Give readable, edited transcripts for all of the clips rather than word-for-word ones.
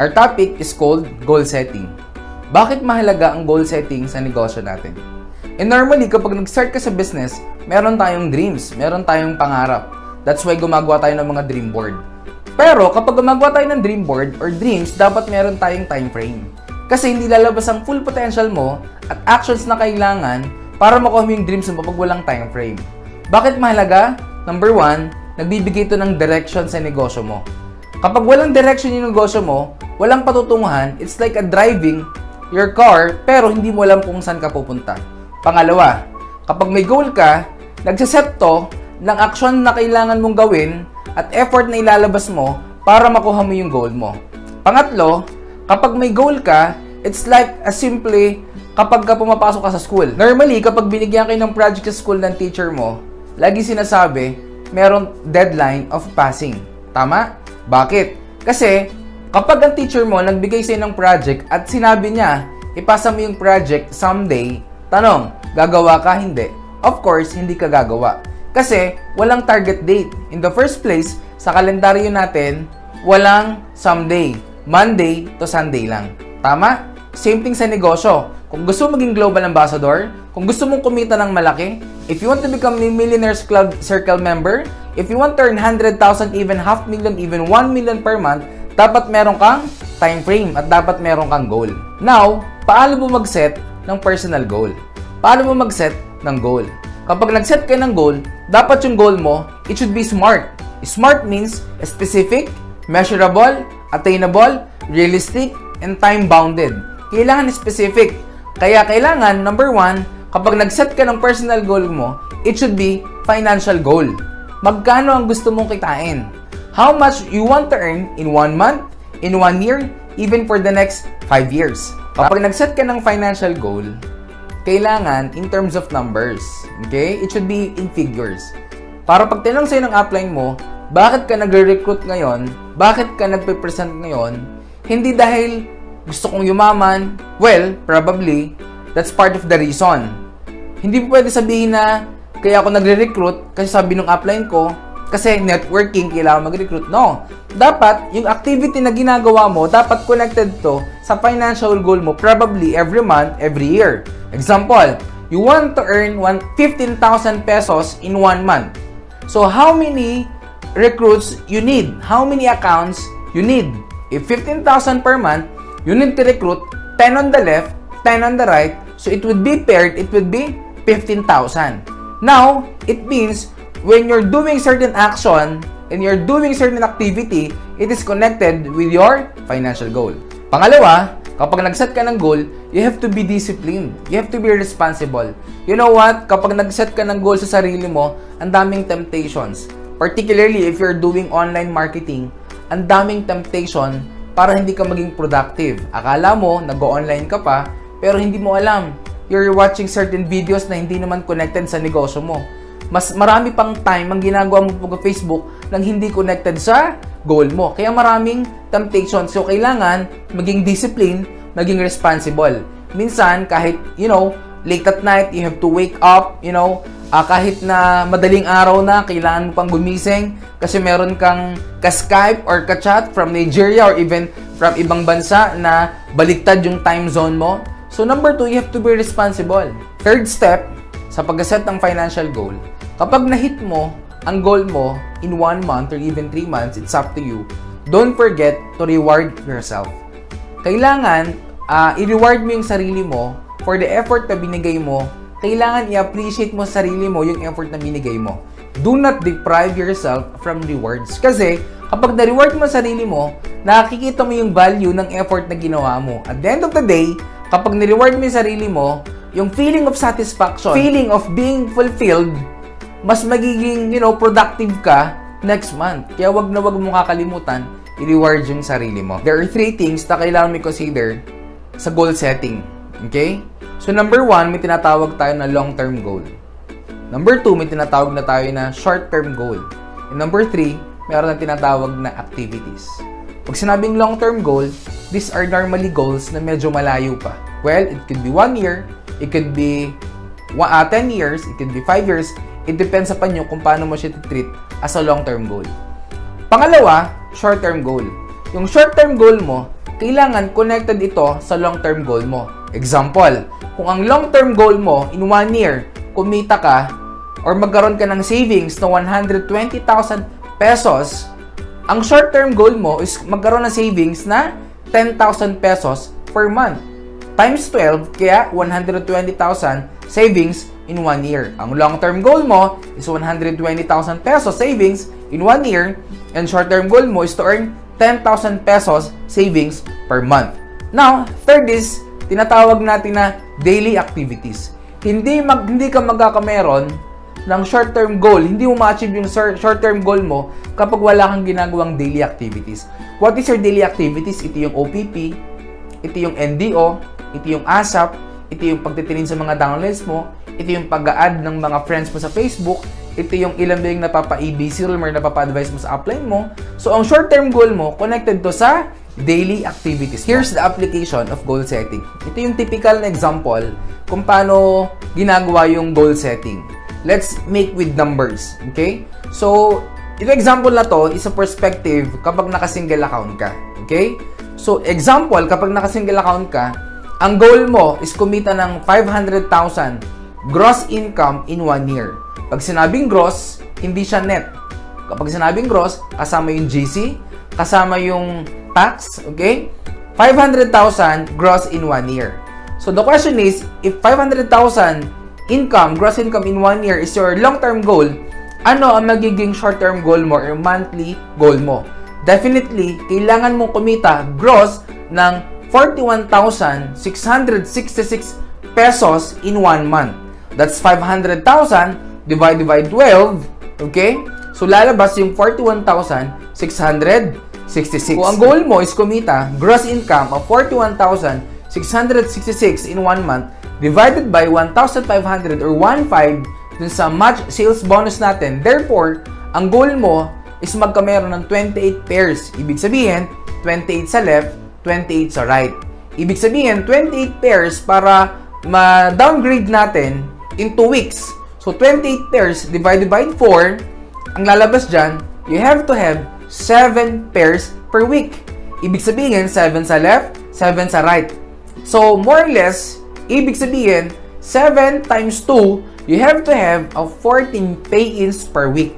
Our topic is called goal setting. Bakit mahalaga ang goal setting sa negosyo natin? And normally, kapag nag-start ka sa business, meron tayong dreams, meron tayong pangarap. That's why gumagawa tayo ng mga dream board. Pero kapag gumagawa tayo ng dream board or dreams, dapat meron tayong time frame. Kasi hindi lalabas ang full potential mo at actions na kailangan para makuha mo yung dreams mo kapag walang time frame. Bakit mahalaga? Number 1, nagbibigay ito ng direction sa negosyo mo. Kapag walang direction yung negosyo mo, walang patutunguhan, it's like a driving your car pero hindi mo alam kung saan ka pupunta. Pangalawa, kapag may goal ka, nagsiset to ng aksyon na kailangan mong gawin at effort na ilalabas mo para makuha mo yung goal mo. Pangatlo, kapag may goal ka, it's like a simply kapag ka pumapasok ka sa school. Normally, kapag binigyan kayo ng project sa school ng teacher mo, lagi sinasabi, merong deadline of passing. Tama? Bakit? Kasi, kapag ang teacher mo nagbigay sa'yo ng project at sinabi niya, ipasa mo yung project someday, tanong, gagawa ka? Hindi. Of course, hindi ka gagawa. Kasi, walang target date. In the first place, sa kalendaryo natin, walang someday. Monday to Sunday lang. Tama? Same thing sa negosyo. Kung gusto maging global ambassador, kung gusto mong kumita ng malaki, if you want to become a Millionaires Club Circle member, if you want to earn 100,000, even 500,000, even 1 million per month, dapat meron kang time frame at dapat meron kang goal. Now, paano mo mag-set ng personal goal? Paano mo mag-set ng goal? Kapag nag-set ka ng goal, dapat yung goal mo, it should be SMART. SMART means specific, measurable, attainable, realistic, and time-bounded. Kailangan specific. Kaya kailangan, number 1, kapag nag-set ka ng personal goal mo, it should be financial goal. Magkano ang gusto mong kitain? How much you want to earn in 1 month, in 1 year, even for the next 5 years. Kapag nag-set ka ng financial goal, kailangan in terms of numbers. Okay? It should be in figures. Para pag tinanong sa'yo ng upline mo, bakit ka nagre-recruit ngayon? Bakit ka nagpe-present ngayon? Hindi dahil gusto kong yumaman. Well, probably, that's part of the reason. Hindi po pwede sabihin na kaya ako nagre-recruit kasi sabi ng upline ko, kasi networking, kailangan mag-recruit. No. Dapat, yung activity na ginagawa mo, dapat connected to sa financial goal mo, probably every month, every year. Example, you want to earn 15,000 pesos in 1 month. So, how many recruits you need? How many accounts you need? If 15,000 per month, you need to recruit 10 on the left, 10 on the right. So, it would be paired, it would be 15,000. Now, it means when you're doing certain action and you're doing certain activity, it is connected with your financial goal. Pangalawa, kapag nag-set ka ng goal, you have to be disciplined. You have to be responsible. You know what? Kapag nag-set ka ng goal sa sarili mo, ang daming temptations. Particularly if you're doing online marketing, ang daming temptation para hindi ka maging productive. Akala mo, nag-online ka pa, pero hindi mo alam. You're watching certain videos na hindi naman connected sa negosyo mo. Mas marami pang time ang ginagawa mo sa Facebook nang hindi connected sa goal mo. Kaya maraming temptation. So, kailangan maging discipline, maging responsible. Minsan, kahit, late at night, you have to wake up, kahit na madaling araw na, kailangan mo pang gumising kasi meron kang ka-Skype or ka-chat from Nigeria or even from ibang bansa na baliktad yung time zone mo. So, number 2, you have to be responsible. Third step, sa pag-set ng financial goal, kapag na-hit mo ang goal mo in 1 month or even 3 months, it's up to you. Don't forget to reward yourself. Kailangan i-reward mo yung sarili mo for the effort na binigay mo. Kailangan i-appreciate mo sa sarili mo yung effort na binigay mo. Do not deprive yourself from rewards. Kasi kapag na-reward mo sa sarili mo, nakikita mo yung value ng effort na ginawa mo. At the end of the day, kapag na-reward mo yung sarili mo, yung feeling of satisfaction, feeling of being fulfilled, mas magiging, productive ka next month. Kaya wag na wag mo kakalimutan, i-reward yung sarili mo. There are 3 things na kailangan mo consider sa goal setting. Okay? So, number 1, may tinatawag tayo na long-term goal. Number 2, may tinatawag na tayo na short-term goal. And number 3, mayroon na tinatawag na activities. Pag sinabing long-term goal, these are normally goals na medyo malayo pa. Well, it could be 1 year, it could be 10 years, it could be 5 years. It depends sa panyo kung paano mo siya treat as a long-term goal. Pangalawa, short-term goal. Yung short-term goal mo, kailangan connected ito sa long-term goal mo. Example, kung ang long-term goal mo in 1 year, kumita ka or magkaroon ka ng savings na 120,000 pesos, ang short-term goal mo is magkaroon ng savings na 10,000 pesos per month. Times 12, kaya 120,000 savings in 1 year. Ang long-term goal mo is 120,000 pesos savings in 1 year, and short-term goal mo is to earn 10,000 pesos savings per month. Now, third is, tinatawag natin na daily activities. Hindi ka magkakameron ng short-term goal, hindi mo ma-achieve yung short-term goal mo kapag wala kang ginagawang daily activities. What is your daily activities? Ito yung OPP, ito yung NDO, ito yung ASAP, ito yung pagtitingin sa mga downloads mo, ito yung pag-a-add ng mga friends mo sa Facebook, ito yung ilan ba yung napapa-ABC or napapa-advise mo sa upline mo. So, ang short-term goal mo, connected to sa daily activities. Here's the application of goal setting. Ito yung typical na example kung paano ginagawa yung goal setting. Let's make with numbers. Okay? So, ito example na to is a perspective kapag naka-single account ka. Okay? So, example, kapag naka-single account ka, ang goal mo is kumita ng 500,000 gross income in 1 year. Pag sinabing gross, hindi siya net. Kapag sinabing gross, kasama yung GC, kasama yung tax, okay? 500,000 gross in 1 year. So, the question is, if 500,000 gross income in 1 year is your long-term goal, ano ang magiging short-term goal mo or monthly goal mo? Definitely, kailangan mong kumita gross ng 41,666 pesos in 1 month. That's 500,000 divided by 12, okay? So, lalabas yung 41,666. Kung ang goal mo is kumita gross income of 41,666 in 1 month, divided by 1,500 or 1.5 dun sa match sales bonus natin. Therefore, ang goal mo is magkameron ng 28 pairs. Ibig sabihin, 28 sa left, 28 sa right. Ibig sabihin, 28 pairs para ma-downgrade natin in 2 weeks. So, 28 pairs divided by 4, ang lalabas dyan, you have to have 7 pairs per week. Ibig sabihin, 7 sa left, 7 sa right. So, more or less, ibig sabihin, 7 times 2, you have to have a 14 pay-ins per week.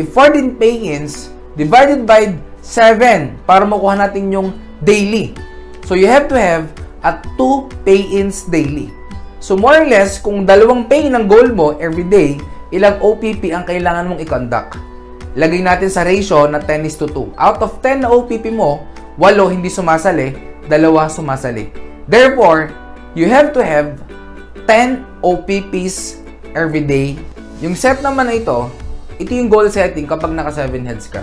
If 14 pay-ins divided by 7 para makuha natin yung daily. So, you have to have at 2 pay-ins daily. So, more or less, kung dalawang pay ng goal mo every day, ilang OPP ang kailangan mong i-conduct. Lagay natin sa ratio na 10:2. Out of 10 na OPP mo, 8 hindi sumasali, 2 sumasali. Therefore, you have to have 10 OPPs every day. Yung set naman na ito yung goal setting kapag naka 7 heads ka.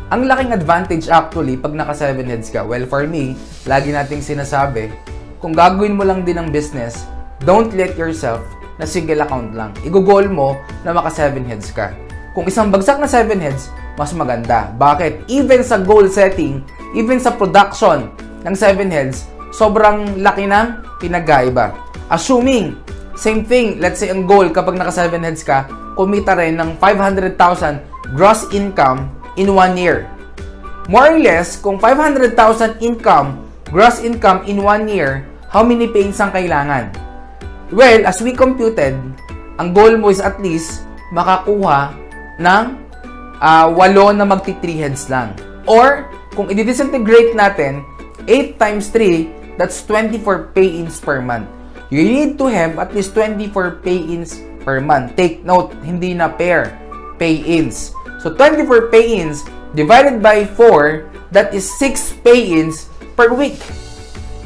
Ang laking advantage actually pag naka 7 heads ka. Well, for me, lagi nating sinasabi, kung gagawin mo lang din ang business, don't let yourself na single account lang. Igo-goal mo na maka 7 heads ka. Kung isang bagsak na 7 heads, mas maganda. Bakit? Even sa goal setting, even sa production ng 7 heads, sobrang laki ng pinagkaiba. Assuming, same thing, let's say ang goal kapag naka 7 heads ka, kumita rin ng 500,000 gross income in 1 year. More or less, kung 500,000 gross income in 1 year, how many pays ang kailangan? Well, as we computed, ang goal mo is at least makakuha ng 8 na magti 3 heads lang. Or, kung i-disintegrate natin, 8 times 3, that's 24 pay-ins per month. You need to have at least 24 pay-ins per month. Take note, hindi na pair, pay-ins. So, 24 pay-ins divided by 4, that is 6 pay-ins per week.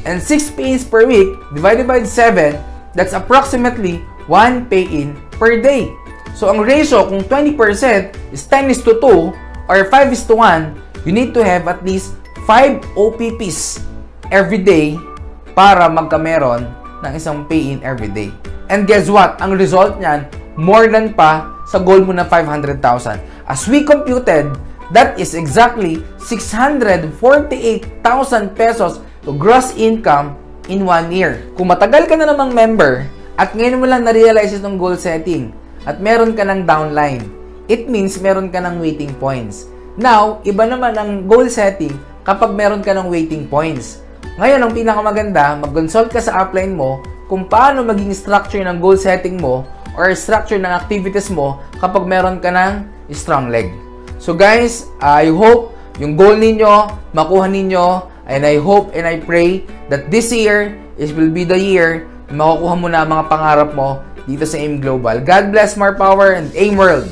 And 6 pay-ins per week divided by 7, that's approximately 1 pay-in per day. So, ang ratio, kung 20% is 10:2 or 5:1, you need to have at least 5 OPPs every day para magkameron ng isang pay-in every day. And guess what? Ang result niyan, more than pa sa goal mo na 500,000. As we computed, that is exactly 648,000 pesos to gross income in 1 year. Kung matagal ka na namang member at ngayon mo lang na-realize itong goal setting at meron ka ng downline, it means meron ka ng waiting points. Now, iba naman ang goal setting kapag meron ka ng waiting points. Ngayon, ang pinakamaganda, mag-consult ka sa upline mo kung paano maging structure ng goal setting mo or structure ng activities mo kapag meron ka ng strong leg. So guys, I hope yung goal ninyo, makuha ninyo, and I hope and I pray that this year will be the year na makukuha mo na ang mga pangarap mo dito sa AIM Global. God bless, more power, and AIM World!